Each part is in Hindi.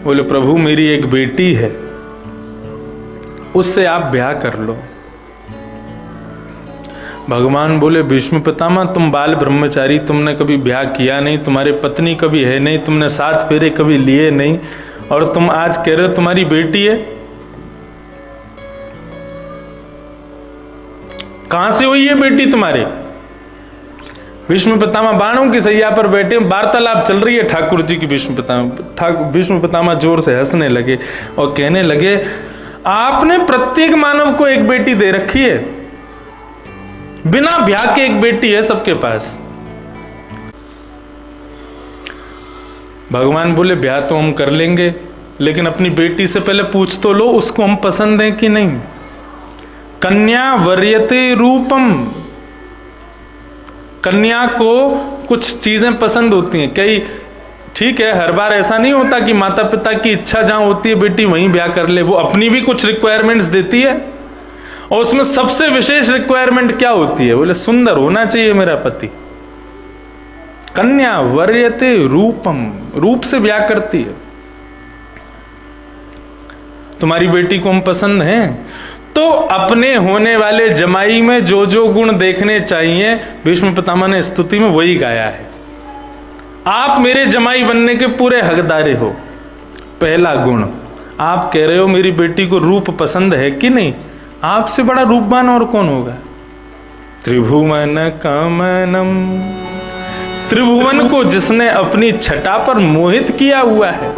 बोले प्रभु मेरी एक बेटी है, उससे आप ब्याह कर लो। भगवान बोले भीष्म पितामह तुम बाल ब्रह्मचारी, तुमने कभी ब्याह किया नहीं, तुम्हारी पत्नी कभी है नहीं, तुमने 7 फेरे कभी लिए नहीं, और तुम आज कह रहे हो तुम्हारी बेटी है। कहां से हुई है बेटी तुम्हारी? भीष्म पितामह बाणों की सैया पर बैठे, वार्तालाप चल रही है ठाकुर जी की। भीष्म पितामह जोर से हंसने लगे और कहने लगे आपने प्रत्येक मानव को एक बेटी दे रखी है, बिना ब्याह के एक बेटी है सबके पास। भगवान बोले ब्याह तो हम कर लेंगे, लेकिन अपनी बेटी से पहले पूछ तो लो उसको हम पसंद हैं कि नहीं। कन्या वर्यते रूपम, कन्या को कुछ चीजें पसंद होती हैं। कई ठीक है, हर बार ऐसा नहीं होता कि माता पिता की इच्छा जहां होती है बेटी वहीं ब्याह कर ले, वो अपनी भी कुछ रिक्वायरमेंट्स देती है, और उसमें सबसे विशेष रिक्वायरमेंट क्या होती है? बोले सुंदर होना चाहिए मेरा पति। कन्या वर्यते रूपम, रूप से ब्याह करती है। तुम्हारी बेटी को हम पसंद हैं, तो अपने होने वाले जमाई में जो जो गुण देखने चाहिए भीष्म पितामह ने स्तुति में वही गाया है। आप मेरे जमाई बनने के पूरे हकदार हो। पहला गुण, आप कह रहे हो मेरी बेटी को रूप पसंद है कि नहीं, आपसे बड़ा रूपवान और कौन होगा? त्रिभुवन कमनम, त्रिभुवन को जिसने अपनी छटा पर मोहित किया हुआ है,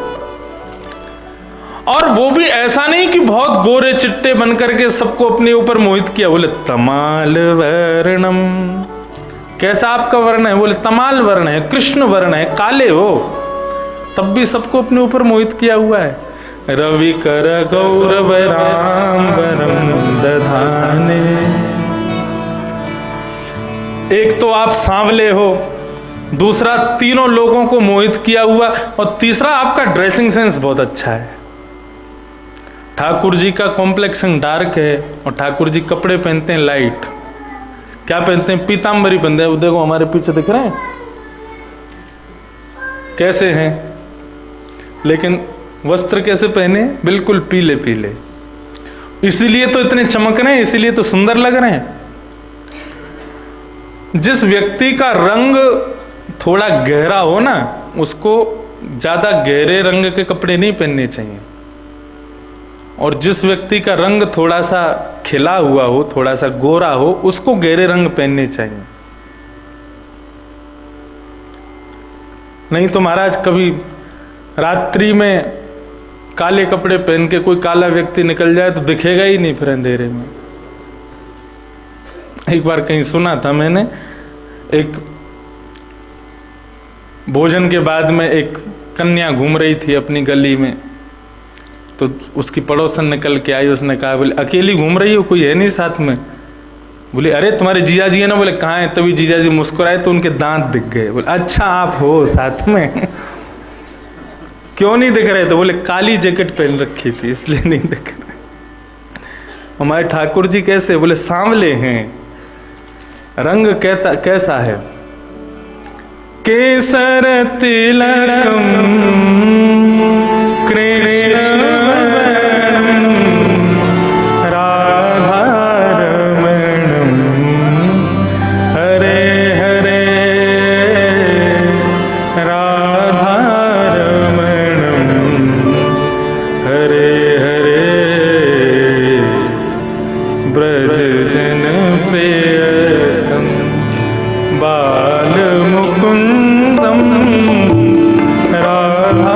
और वो भी ऐसा नहीं कि बहुत गोरे चिट्टे बन करके सबको अपने ऊपर मोहित किया। बोले तमाल वर्णम, कैसा आपका वर्ण है? बोले तमाल वर्ण है, कृष्ण वर्ण है, काले हो, तब भी सबको अपने ऊपर मोहित किया हुआ है। रवि कर गौरव राम वरम दधाने, एक तो आप सांवले हो, दूसरा तीनों लोगों को मोहित किया हुआ, और तीसरा आपका ड्रेसिंग सेंस बहुत अच्छा है। ठाकुर जी का कॉम्प्लेक्शन डार्क है और ठाकुर जी कपड़े पहनते हैं लाइट। क्या पहनते हैं? पीतांबरी पहनते हैं। देखो हमारे पीछे दिख रहे हैं कैसे हैं, लेकिन वस्त्र कैसे पहने? बिल्कुल पीले पीले। इसीलिए तो इतने चमक रहे हैं, इसीलिए तो सुंदर लग रहे हैं। जिस व्यक्ति का रंग थोड़ा गहरा हो ना, उसको ज्यादा गहरे रंग के कपड़े नहीं पहनने चाहिए, और जिस व्यक्ति का रंग थोड़ा सा खिला हुआ हो, थोड़ा सा गोरा हो, उसको गहरे रंग पहनने चाहिए। नहीं तो महाराज कभी रात्रि में काले कपड़े पहन के कोई काला व्यक्ति निकल जाए तो दिखेगा ही नहीं फिर अंधेरे में। एक बार कहीं सुना था मैंने, एक भोजन के बाद में एक कन्या घूम रही थी अपनी गली में, तो उसकी पड़ोसन निकल के आई, उसने कहा बोले अकेली घूम रही हो, कोई है नहीं साथ में? बोले अरे तुम्हारे जीजा जी है ना। बोले कहाँ है? तभी जीजा जी मुस्कुराए तो उनके दांत दिख गए। बोले अच्छा आप हो साथ में? क्यों नहीं दिख रहे? तो बोले काली जैकेट पहन रखी थी इसलिए नहीं दिख रहे। हमारे ठाकुर जी कैसे? बोले सांवले हैं। रंग कैसा है? केसर तिलकम कृष्ण बाल मुकुंदम राधा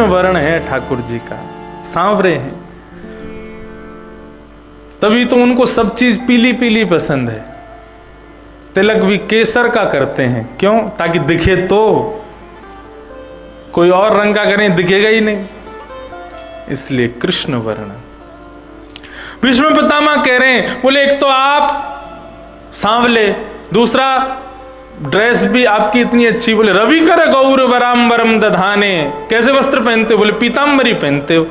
वर्ण है ठाकुर जी का, सांवरे हैं, तभी तो उनको सब चीज पीली पीली पसंद है। तिलक भी केसर का करते हैं, क्यों? ताकि दिखे तो, कोई और रंग का करें दिखेगा ही नहीं, इसलिए कृष्ण वर्ण। भीष्म पितामह कह रहे हैं, बोले एक तो आप सांवले, दूसरा ड्रेस भी आपकी इतनी अच्छी, बोले रवि कर गौर वराम्बरम दधाने, कैसे वस्त्र पहनते हो? बोले पीताम्बरी पहनते हो।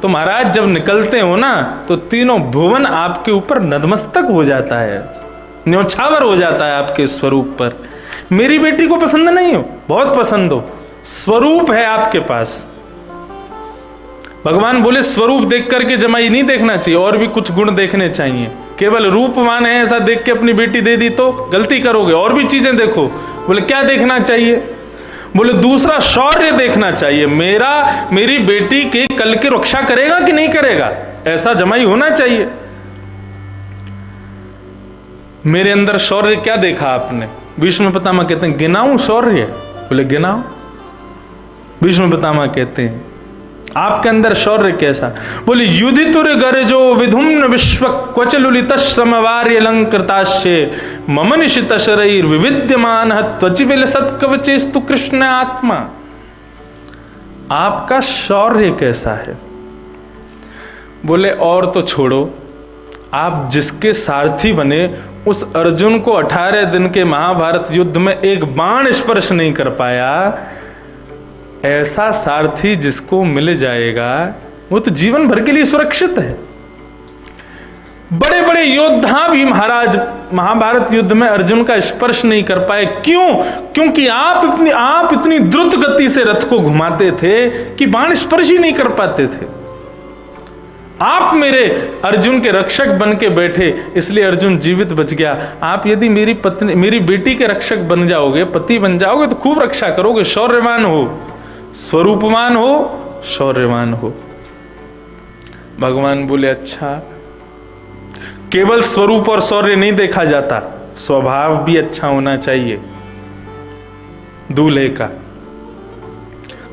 तो महाराज जब निकलते हो ना तो तीनों भुवन आपके ऊपर नतमस्तक हो जाता है, न्योछावर हो जाता है आपके स्वरूप पर। मेरी बेटी को पसंद नहीं हो? बहुत पसंद हो, स्वरूप है आपके पास। भगवान बोले स्वरूप देख करके जमाई नहीं देखना चाहिए, और भी कुछ गुण देखने चाहिए। केवल रूपवान है ऐसा देख के अपनी बेटी दे दी तो गलती करोगे, और भी चीजें देखो। बोले क्या देखना चाहिए? बोले दूसरा शौर्य देखना चाहिए, मेरी बेटी के कल की रक्षा करेगा कि नहीं करेगा, ऐसा जमाई होना चाहिए। मेरे अंदर शौर्य क्या देखा आपने? भीष्म पितामह कहते हैं गिनाऊं शौर्य? बोले गिनाओ। भीष्म पितामह कहते हैं आपके अंदर शौर्य कैसा? बोले युधितुर गरजो विधुम्न विश्व क्वचलुलित श्रमवार्य अलंकृताश्चे मम निशित शरीर विविद्यमान त्वचिविल सत्कवचेस्तु कृष्ण आत्मा। आपका शौर्य कैसा है? बोले और तो छोड़ो, आप जिसके सारथी बने उस अर्जुन को 18 दिन के महाभारत युद्ध में एक बाण स्पर्श नहीं कर पाया, ऐसा सारथी जिसको मिल जाएगा वो तो जीवन भर के लिए सुरक्षित है। बड़े बड़े योद्धा भी महाराज महाभारत युद्ध में अर्जुन का स्पर्श नहीं कर पाए, क्यों? क्योंकि आप इतनी द्रुत गति से रथ को घुमाते थे कि बाण स्पर्श ही नहीं कर पाते थे। आप मेरे अर्जुन के रक्षक बन के बैठे, इसलिए अर्जुन जीवित बच गया। आप यदि मेरी बेटी के रक्षक बन जाओगे, पति बन जाओगे, तो खूब रक्षा करोगे, शौर्यवान हो, स्वरूपवान हो, शौर्यवान हो। भगवान बोले अच्छा, केवल स्वरूप और शौर्य नहीं देखा जाता, स्वभाव भी अच्छा होना चाहिए दूल्हे का।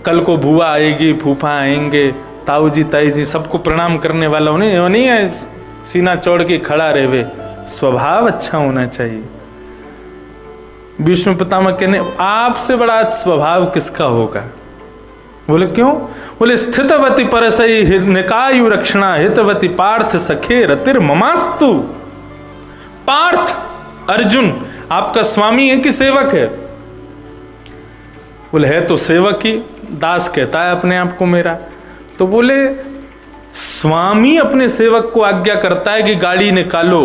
कल को बुआ आएगी, फूफा आएंगे, ताऊ जी ताई जी सबको प्रणाम करने वाला वो नहीं है सीना चौड़ के खड़ा रहे, स्वभाव अच्छा होना चाहिए। भीष्म पितामह कहने आपसे बड़ा स्वभाव किसका होगा? बोले क्यों? बोले स्थितवती परसई निकायु रक्षणा हितवती पार्थ सखे रतिर ममास्तु। पार्थ अर्जुन आपका स्वामी है कि सेवक है? बोले है तो सेवक ही, दास कहता है अपने आप को मेरा। तो बोले स्वामी अपने सेवक को आज्ञा करता है कि गाड़ी निकालो,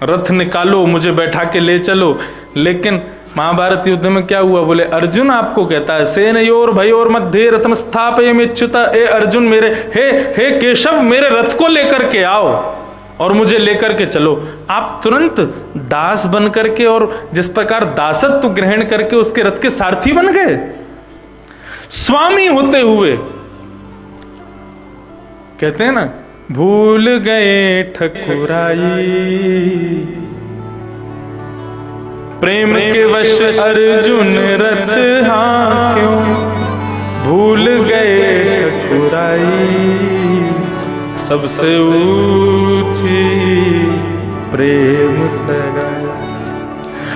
रथ निकालो, मुझे बैठा के ले चलो, लेकिन महाभारत युद्ध में क्या हुआ? बोले अर्जुन आपको कहता है सेनयोर भयोर मध्य रथम स्थापयमिच्युता, ए अर्जुन मेरे हे केशव मेरे रथ को लेकर के आओ और मुझे लेकर के चलो। आप तुरंत दास बन करके और जिस प्रकार दासत्व ग्रहण करके उसके रथ के सारथी बन गए, स्वामी होते हुए। कहते हैं ना भूल गए ठकुराई प्रेम के वश अर्जुन रथ हांक्यों, भूल गए ठकुराई सबसे ऊंची प्रेम सगाई।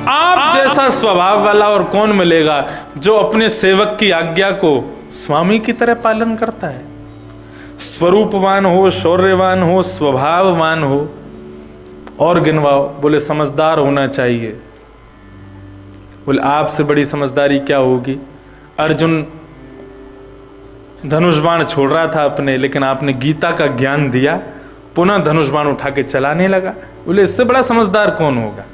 आप जैसा स्वभाव वाला और कौन मिलेगा जो अपने सेवक की आज्ञा को स्वामी की तरह पालन करता है, स्वरूपवान हो, शौर्यवान हो, स्वभाववान हो। और गिनवाओ। बोले समझदार होना चाहिए। बोले आपसे बड़ी समझदारी क्या होगी? अर्जुन धनुष बाण छोड़ रहा था अपने, लेकिन आपने गीता का ज्ञान दिया, पुनः धनुष बाण उठा के चलाने लगा। बोले इससे बड़ा समझदार कौन होगा?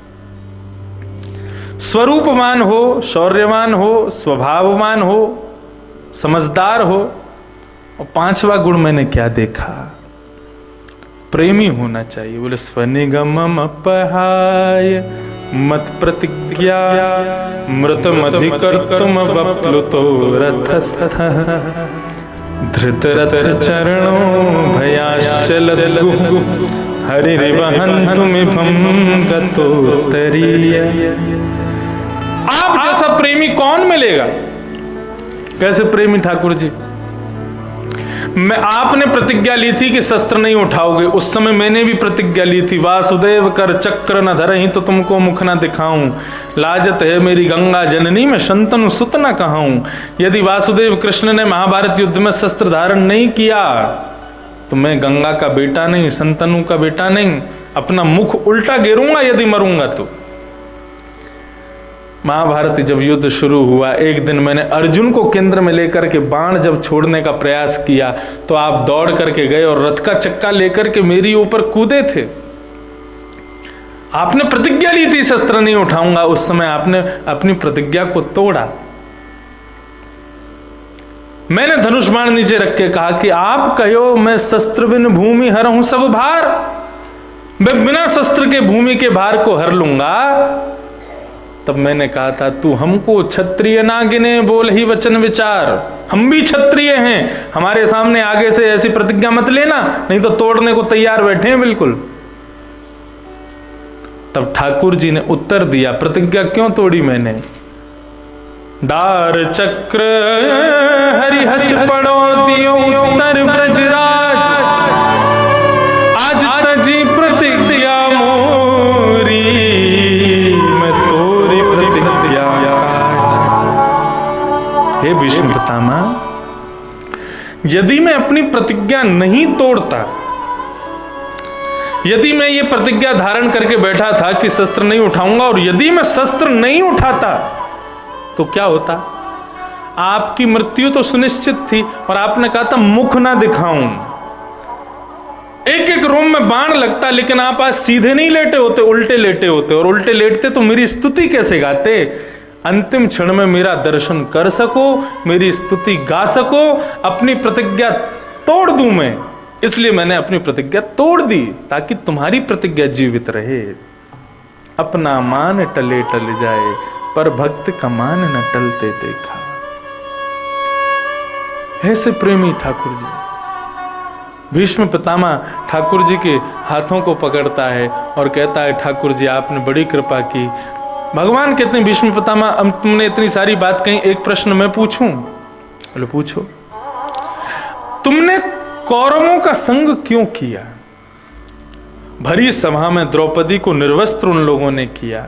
स्वरूपवान हो, शौर्यवान हो, स्वभाववान हो, समझदार हो। और पांचवा गुण मैंने क्या देखा? प्रेमी होना चाहिए। बोले स्वनिगमम अपहाय मत प्रतिज्ञा मृतमधिकर्तुम वप्लुतो रथस्थः धृतरथ चरणों भयाश्चलद्गुः हरिर्वहन्तुमिभं गतोत्तरीय। आप जैसा प्रेमी कौन मिलेगा? कैसे प्रेमी ठाकुर जी? आपने प्रतिज्ञा ली थी कि शस्त्र नहीं उठाओगे, उस समय मैंने भी प्रतिज्ञा ली थी, वासुदेव कर चक्र न धरहीं तो तुमको मुख न दिखाऊं, लाजत है मेरी गंगा जननी में शंतनु सुत न कहाऊं। यदि वासुदेव कृष्ण ने महाभारत युद्ध में शस्त्र धारण नहीं किया तो मैं गंगा का बेटा नहीं, शंतनु का बेटा नहीं, अपना मुख उल्टा गेरूंगा यदि मरूंगा तो। महाभारत जब युद्ध शुरू हुआ, एक दिन मैंने अर्जुन को केंद्र में लेकर के बाण जब छोड़ने का प्रयास किया तो आप दौड़ करके गए और रथ का चक्का लेकर के मेरी ऊपर कूदे थे। आपने प्रतिज्ञा ली थी शस्त्र नहीं उठाऊंगा, उस समय आपने अपनी प्रतिज्ञा को तोड़ा। मैंने धनुष बाण नीचे रख के कहा कि आप कहो मैं शस्त्र बिन भूमि हरहूं सब भार, मैं बिना शस्त्र के भूमि के भार को हर लूंगा। तब मैंने कहा था तू हमको क्षत्रिय ना गिने, बोल ही वचन विचार, हम भी क्षत्रिय हैं, हमारे सामने आगे से ऐसी प्रतिज्ञा मत लेना, नहीं तो तोड़ने को तैयार बैठे हैं बिल्कुल। तब ठाकुर जी ने उत्तर दिया, प्रतिज्ञा क्यों तोड़ी मैंने? डार चक्र हरिहस पड़ो दियो उत्तर ब्रजराज, आज तजी प्रतिज्ञा मोरी, मैं तोरी प्रतिज्ञा काज। हे भीष्म पितामह, यदि मैं अपनी प्रतिज्ञा नहीं तोड़ता, यदि मैं ये प्रतिज्ञा धारण करके बैठा था कि शस्त्र नहीं उठाऊंगा, और यदि मैं शस्त्र नहीं उठाता तो क्या होता? आपकी मृत्यु तो सुनिश्चित थी, और आपने कहा था मुख ना दिखाऊं, एक एक रोम में बाण लगता, लेकिन आप आज सीधे नहीं लेटे होते, उल्टे लेटे होते, और उल्टे लेटते तो मेरी स्तुति कैसे गाते? अंतिम क्षण में मेरा दर्शन कर सको, मेरी स्तुति गा सको, अपनी प्रतिज्ञा तोड़ दूं मैं, इसलिए मैंने अपनी प्रतिज्ञा तोड़ दी ताकि तुम्हारी प्रतिज्ञा जीवित रहे। अपना मान टले टल जाए, पर भक्त का मान न टलते देखा। ऐसे प्रेमी ठाकुर जी। भीष्म पितामह ठाकुर जी के हाथों को पकड़ता है और कहता है, ठाकुर जी आपने बड़ी कृपा की। भगवान कहते हैं, भीष्म पितामह अब तुमने इतनी सारी बात कही, एक प्रश्न मैं पूछूं? बोले पूछो। तुमने कौरवों का संग क्यों किया? भरी सभा में द्रौपदी को निर्वस्त्र उन लोगों ने किया।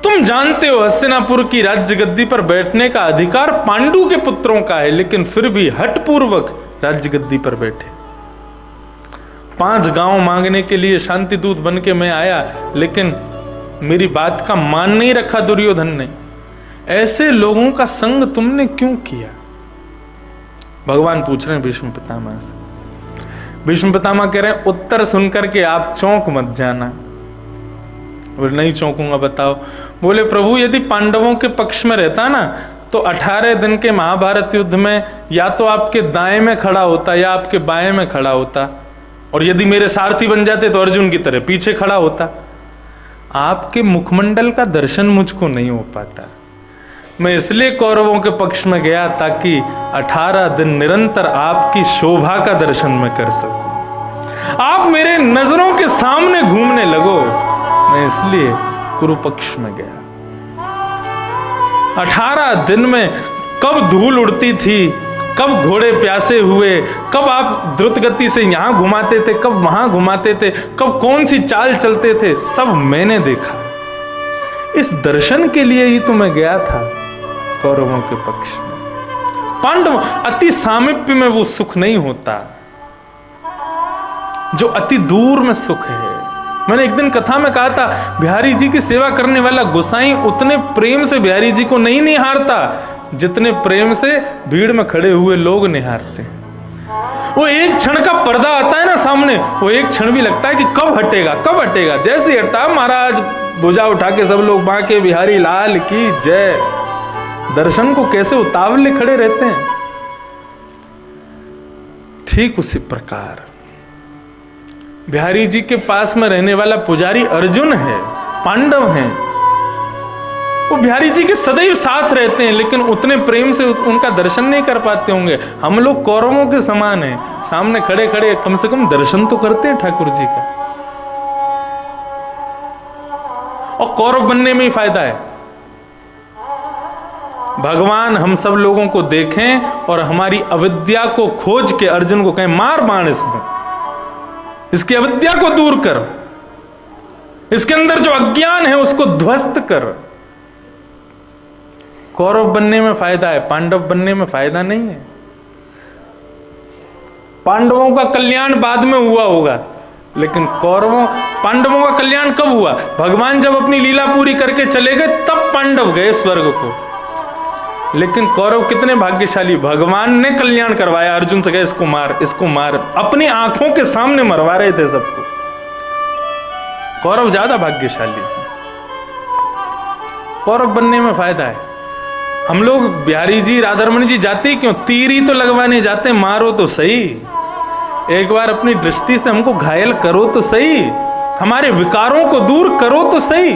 तुम जानते हो हस्तिनापुर की राज्य गद्दी पर बैठने का अधिकार पांडु के पुत्रों का है, लेकिन फिर भी हठपूर्वक राज्य गद्दी पर बैठे। 5 गांव मांगने के लिए शांति दूत बन के मैं आया, लेकिन मेरी बात का मान नहीं रखा दुर्योधन ने। ऐसे लोगों का संग तुमने क्यों किया? भगवान पूछ रहे हैं भीष्म पितामह से। भीष्म पितामह कह रहे हैं, उत्तर सुनकर के आप चौंक मत जाना। बोले नहीं चौंकूंगा, बताओ। बोले प्रभु यदि पांडवों के पक्ष में रहता ना तो 18 दिन के महाभारत युद्ध में या तो आपके दाएं में खड़ा होता या आपके बाएं में खड़ा होता, और यदि मेरे सारथी बन जाते तो अर्जुन की तरह पीछे खड़ा होता। आपके मुखमंडल का दर्शन मुझको नहीं हो पाता। मैं इसलिए कौरवों के पक्ष में गया ताकि 18 दिन निरंतर आपकी शोभा का दर्शन मैं कर सकूं। आप मेरे नजरों के सामने घूमने लगो, मैं इसलिए कुरु पक्ष में गया। 18 दिन में कब धूल उड़ती थी, कब घोड़े प्यासे हुए, कब आप द्रुत गति से यहां घुमाते थे, कब वहां घुमाते थे, कब कौन सी चाल चलते थे, सब मैंने देखा। इस दर्शन के लिए ही तो मैं गया था कौरवों के पक्ष में। पांडव अति सामीप्य में वो सुख नहीं होता जो अति दूर में सुख है। मैंने एक दिन कथा में कहा था, बिहारी जी की सेवा करने वाला गोसाई उतने प्रेम से बिहारी जी को नहीं निहारता जितने प्रेम से भीड़ में खड़े हुए लोग निहारते हैं। वो एक क्षण का पर्दा आता है ना सामने, वो एक क्षण भी लगता है कि कब हटेगा कब हटेगा। जैसे हटता है महाराज भुजा उठा के सब लोग बांके बिहारी लाल की जय, दर्शन को कैसे उतावले खड़े रहते हैं। ठीक उसी प्रकार बिहारी जी के पास में रहने वाला पुजारी अर्जुन है, पांडव हैं, वो बिहारी जी के सदैव साथ रहते हैं, लेकिन उतने प्रेम से उनका दर्शन नहीं कर पाते होंगे। हम लोग कौरवों के समान हैं, सामने खड़े खड़े कम से कम दर्शन तो करते हैं ठाकुर जी का। और कौरव बनने में ही फायदा है। भगवान हम सब लोगों को देखें और हमारी अविद्या को खोज के अर्जुन को कहें, मार बाण इसमें, इसकी अविद्या को दूर कर, इसके अंदर जो अज्ञान है उसको ध्वस्त कर। कौरव बनने में फायदा है, पांडव बनने में फायदा नहीं है। पांडवों का कल्याण बाद में हुआ होगा, लेकिन पांडवों का कल्याण कब हुआ? भगवान जब अपनी लीला पूरी करके चले गए तब पांडव गए स्वर्ग को। लेकिन कौरव कितने भाग्यशाली, भगवान ने कल्याण करवाया, अर्जुन से कहे इसको मार, इसको मार, अपनी आंखों के सामने मरवा रहे थे सबको। कौरव ज्यादा भाग्यशाली, कौरव बनने में फायदा है। हम लोग बिहारी जी, राधारमण जी जाते क्यों? तीर ही तो लगवाने जाते, मारो तो सही, एक बार अपनी दृष्टि से हमको घायल करो तो सही, हमारे विकारों को दूर करो तो सही।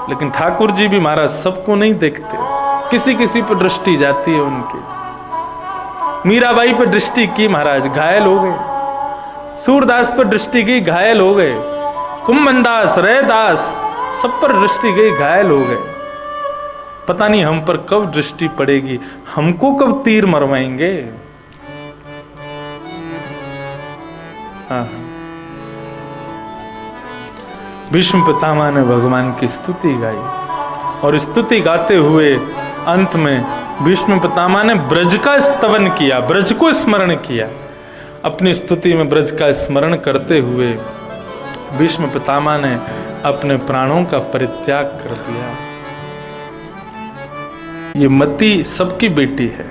लेकिन ठाकुर जी भी महाराज सबको नहीं देखते, किसी किसी पर दृष्टि जाती है उनकी। मीराबाई पर दृष्टि की महाराज, घायल हो गए। सूरदास पर दृष्टि की, घायल हो गए। कुंभनदास, रैदास, सब पर दृष्टि गई, घायल हो गए। पता नहीं हम पर कब दृष्टि पड़ेगी, हमको कब तीर मरवाएंगे। भीष्म पितामह ने भगवान की स्तुति गाई और स्तुति गाते हुए अंत में भीष्म पितामह ने ब्रज का स्तवन किया, ब्रज को स्मरण किया। अपनी स्तुति में ब्रज का स्मरण करते हुए भीष्म पितामह ने अपने प्राणों का परित्याग कर दिया। ये मति सबकी बेटी है।